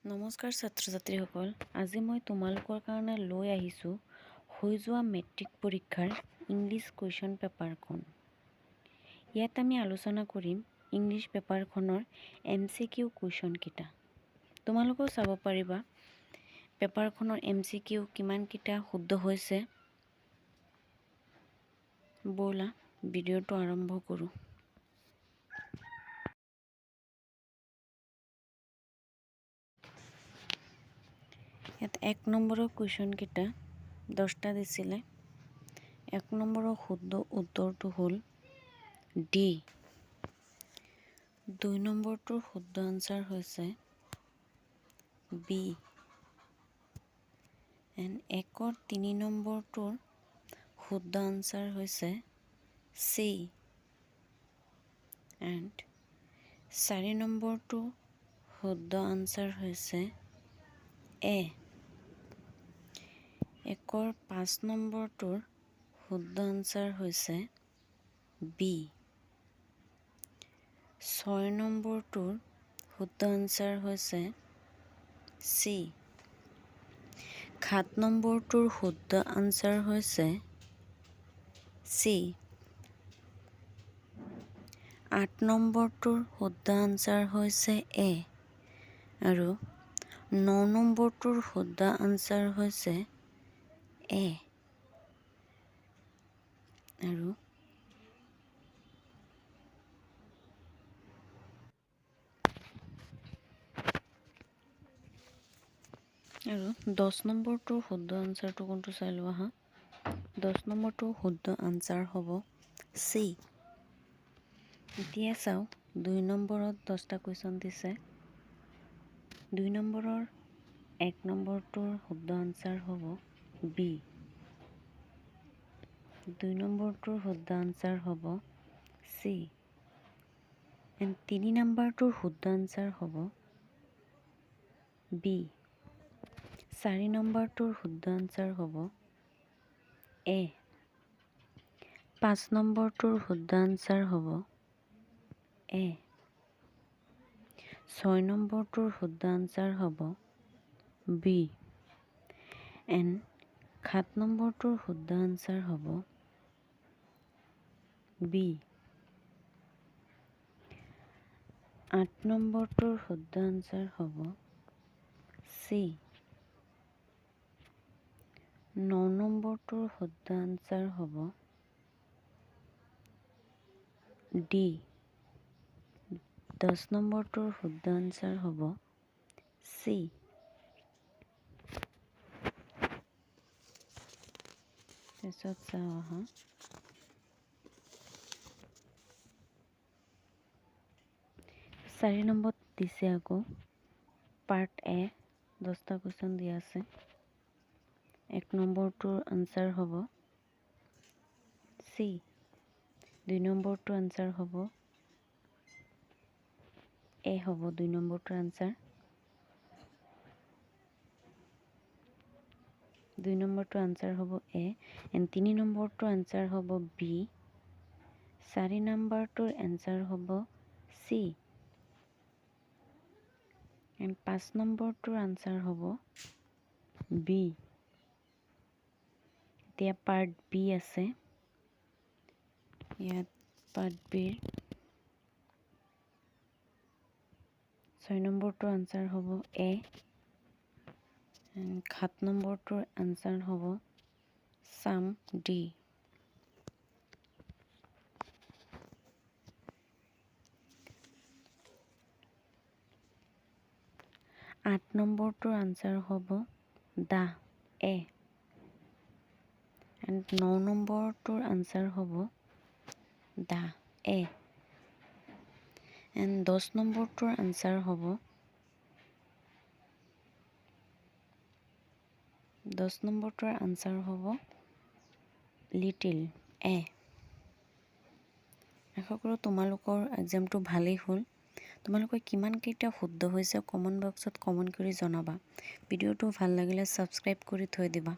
নমস্কাৰ ছাত্ৰ-ছাত্ৰীসকল, আজি মই তোমালোকৰ কাৰণে লৈ আহিছোঁ হৈ যোৱা মেট্ৰিক পৰীক্ষাৰ ইংলিছ কুৱেশ্যন পেপাৰখন। ইয়াত আমি আলোচনা কৰিম ইংলিছ পেপাৰখনৰ MCQ কুৱেশ্যন কেইটা। তোমালোকেও চাব পাৰিবা পেপাৰখনৰ MCQ কিমান কেইটা শুদ্ধ হৈছে। ব'লা ভিডিঅ'টো আৰম্ভ কৰোঁ। ইয়াত 1 নম্বৰৰ কুৱেশ্যন কেইটা 10টা দিছিলে। 1 নম্বৰৰ শুদ্ধ উত্তৰটো হ'ল ডি। 2 নম্বৰটোৰ শুদ্ধ আনসাৰ হৈছে বি। এণ্ড 1ৰ 3 নম্বৰটোৰ শুদ্ধ আনসাৰ হৈছে চি। এণ্ড 4 নম্বৰটোৰ শুদ্ধ আনসাৰ হৈছে এ। 1ৰ 5 নম্বৰটোৰ শুদ্ধ আনসাৰ হৈছে বি। 6 নম্বৰটোৰ শুদ্ধ আনসাৰ হৈছে চি। 7 নম্বৰটোৰ শুদ্ধ আনসাৰ হৈছে চি। 8 নম্বৰটোৰ শুদ্ধ আনসাৰ হৈছে এ। আৰু 9 নম্বৰটোৰ শুদ্ধ আনসাৰ হৈছে এ। আৰু 10 নম্বৰটোৰ শুদ্ধ আনসাৰটো কোনটো চাই লোৱা হা। 10 নম্বৰটোৰ শুদ্ধ আনসাৰ হ'ব চি। এতিয়া চাওঁ 2 নম্বৰত 10টা কুৱেশ্যন দিছে। 2 নম্বৰৰ 1 নম্বৰটোৰ শুদ্ধ আনসাৰ হ'ব বি। 2 নম্বৰটোৰ শুদ্ধ আনসাৰ হ'ব চি। এণ্ড 3 নম্বৰটোৰ শুদ্ধ আনসাৰ হ'ব বি। 4 নম্বৰটোৰ শুদ্ধ আনসাৰ হ'ব এ। 5 নম্বৰটোৰ শুদ্ধ আনসাৰ হ'ব এ। 6 নম্বৰটোৰ শুদ্ধ আনসাৰ হ'ব বি। এণ্ড 7 নম্বৰটোৰ শুদ্ধ আনসাৰ হ'ব বি। 8 নম্বৰটোৰ শুদ্ধ আনসাৰ হ'ব চি। 9 নম্বৰটোৰ শুদ্ধ আনসাৰ হ'ব ডি। 10 নম্বৰটোৰ শুদ্ধ আনসাৰ হ'ব চি। তাৰপিছত চাওঁ আহা 4 নম্বৰত দিছে আকৌ পাৰ্ট এ 10টা কুৱেশ্যন দিয়া আছে। 1 নম্বৰটোৰ আনসাৰ হ'ব চি। 2 নম্বৰটোৰ আনসাৰ হ'ব এ হ'ব 2 নম্বৰটোৰ আনসাৰ। 2 নম্বৰটোৰ আনসাৰ হ'ব এ। এণ্ড 3 নম্বৰটোৰ আনসাৰ হ'ব বি। 4 নম্বৰটোৰ এনসাৰ হ'ব চি। এণ্ড 5 নম্বৰটোৰ আনসাৰ হ'ব বি। এতিয়া পাৰ্ট বি আছে। ইয়াত পাৰ্ট বিৰ 6 নম্বৰটোৰ আনসাৰ হ'ব এ। 7 নম্বৰটোৰ আনসাৰ হ'ব চাম ডি। 8 নম্বৰটোৰ আনসাৰ হ'ব দা এ। এণ্ড 9 নম্বৰটোৰ আনসাৰ হ'ব দা এ। এণ্ড 10 নম্বৰটোৰ আনসাৰ হ'ব 10 নম্বৰটোৰ আনসাৰ হ'ব লিটিল এ। আশা কৰোঁ তোমালোকৰ এক্সামটো ভালেই হ'ল। তোমালোকৰ কিমান কেইটা শুদ্ধ হৈছে কমেণ্ট বক্সত কমেণ্ট কৰি জনাবা। ভিডিঅ'টো ভাল লাগিলে ছাবস্ক্ৰাইব কৰি থৈ দিবা।